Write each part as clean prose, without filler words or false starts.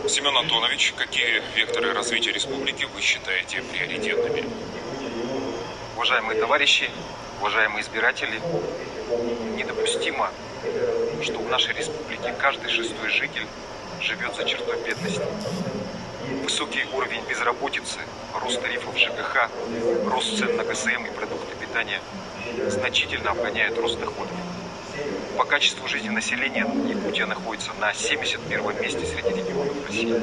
Семен Антонович, какие векторы развития республики вы считаете приоритетными? Уважаемые товарищи, уважаемые избиратели, недопустимо, что в нашей республике каждый шестой житель живет за чертой бедности. Высокий уровень безработицы, рост тарифов ЖКХ, рост цен на ГСМ и продукты питания значительно обгоняет рост доходов. По качеству жизни населения Якутия находится на 71-м месте среди регионов России.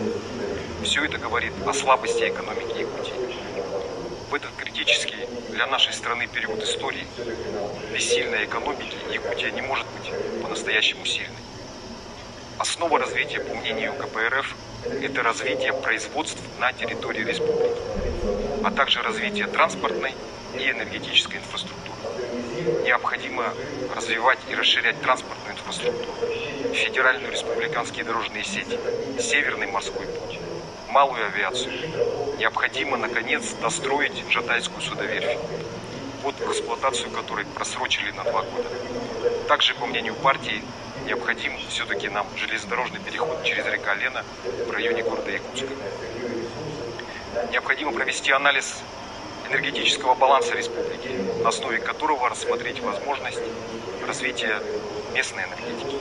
Все это говорит о слабости экономики Якутии. В этот критический для нашей страны период истории без сильной экономики Якутия не может быть по-настоящему сильной. Основа развития, по мнению КПРФ, это развитие производств на территории республики, а также развитие транспортной и энергетической инфраструктуры. Необходимо развивать и расширять транспортную инфраструктуру, федеральную республиканские дорожные сети, Северный морской путь, малую авиацию. Необходимо, наконец, достроить Жатайскую судоверфь, вот эксплуатацию которой просрочили на 2 года. Также, по мнению партии, необходим все-таки нам железнодорожный переход через река Лена в районе города Якутска. Необходимо провести анализ энергетического баланса республики, на основе которого рассмотреть возможность развития местной энергетики,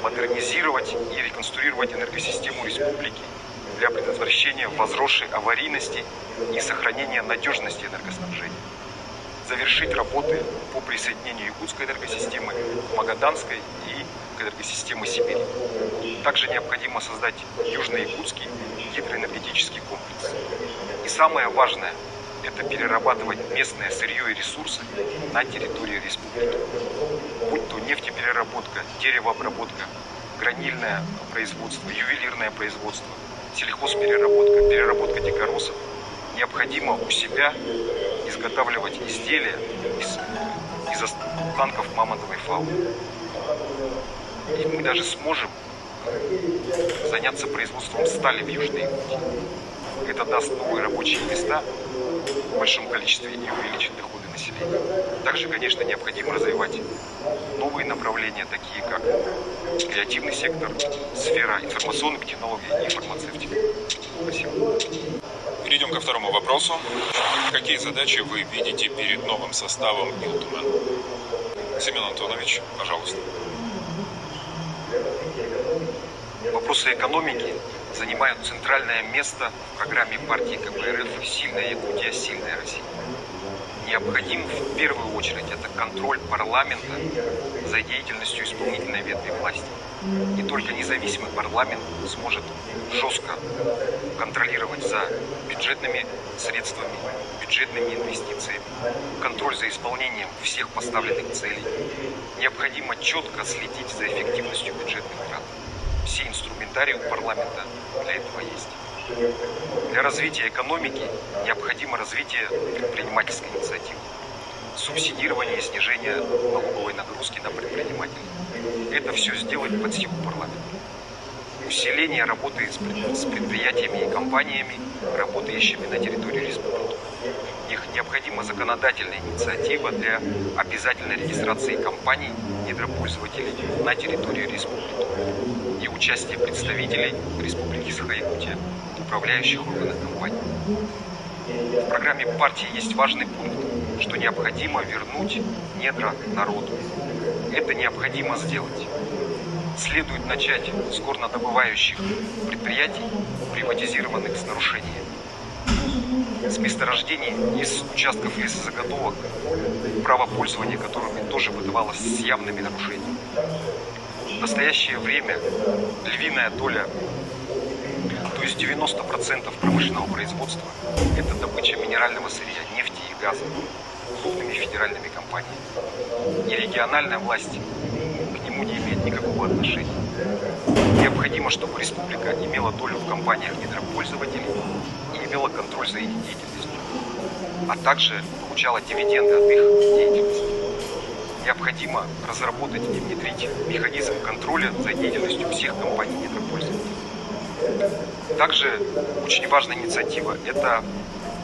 модернизировать и реконструировать энергосистему республики для предотвращения возросшей аварийности и сохранения надежности энергоснабжения, завершить работы по присоединению якутской энергосистемы к Магаданской и к энергосистеме Сибири. Также необходимо создать Южно-Якутский гидроэнергетический комплекс. И самое важное – это перерабатывать местное сырье и ресурсы на территории республики. Будь то нефтепереработка, деревообработка, гранильное производство, ювелирное производство, сельхозпереработка, переработка дикоросов. Необходимо у себя изготавливать изделия из останков мамонтовой фауны. И мы даже сможем заняться производством стали в Южной Якутии. Это даст новые рабочие места в большом количестве и увеличит доходы населения. Также, конечно, необходимо развивать новые направления, такие как креативный сектор, сфера информационных технологий и фармацевтики. Спасибо. Перейдем ко второму вопросу. Какие задачи вы видите перед новым составом Илтумен? Семен Антонович, пожалуйста. Вопросы экономики занимают центральное место в программе партии КПРФ «Сильная Якутия, сильная Россия». Необходим в первую очередь это контроль парламента за деятельностью исполнительной ветви власти. И только независимый парламент сможет жестко контролировать за бюджетными средствами, бюджетными инвестициями, контроль за исполнением всех поставленных целей. Необходимо четко следить за эффективностью бюджетных трат. Все инструментарии у парламента для этого есть. Для развития экономики необходимо развитие предпринимательской инициативы, субсидирование и снижение налоговой нагрузки на предпринимателей. Это все сделать под силу парламента. Усиление работы с предприятиями и компаниями, работающими на территории республики. Необходима законодательная инициатива для обязательной регистрации компаний недропользователей на территории республики и участие представителей Республики Саха-Якутия в управляющих органах компаний. В программе партии есть важный пункт, что необходимо вернуть недра народу. Это необходимо сделать. Следует начать с горнодобывающих предприятий, приватизированных с нарушениями, с месторождений из участков лесозаготовок, право пользования которыми тоже выдавалось с явными нарушениями. В настоящее время львиная доля, то есть 90% промышленного производства, это добыча минерального сырья, нефти и газа крупными федеральными компаниями. И региональная власть к нему не имеет никакого отношения. Необходимо, чтобы республика имела долю в компаниях недропользователей и имела контроль за их деятельностью, а также получала дивиденды от их деятельности. Необходимо разработать и внедрить механизм контроля за деятельностью всех компаний недропользователей. Также очень важная инициатива – это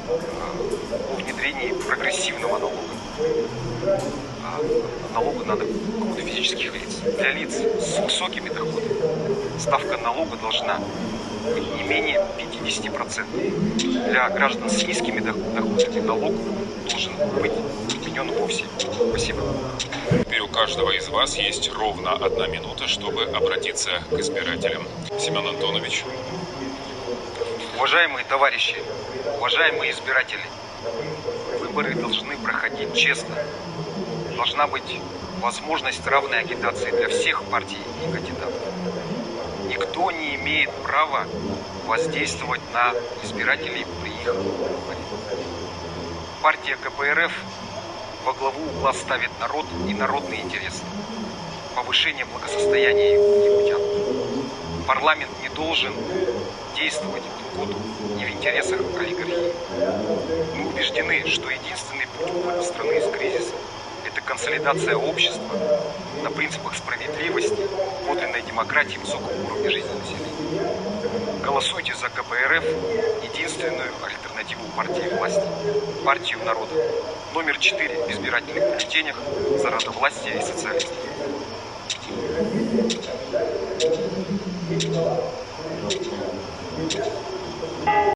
о внедрении прогрессивного налога. Налога на доходы физических лиц. Для лиц с высокими доходами ставка налога должна быть не менее 50%. Для граждан с низкими доходами налог должен быть отменен вовсе. Спасибо. Теперь у каждого из вас есть ровно 1 минута, чтобы обратиться к избирателям. Семен Антонович. Уважаемые товарищи, уважаемые избиратели, выборы должны проходить честно. Должна быть возможность равной агитации для всех партий и кандидатов. Никто не имеет права воздействовать на избирателей при их выборе. Партия КПРФ во главу угла ставит народ и народные интересы. Повышение благосостояния якутян. Парламент не должен действовать в угоду и в интересах олигархии. Мы убеждены, что единственный путь выхода страны из кризиса – это консолидация общества на принципах справедливости, подлинной демократии и высокого уровня жизни населения. Голосуйте за КПРФ, единственную альтернативу партии власти, партию народа. Номер 4 в избирательных бюллетенях за народовластие и социализм.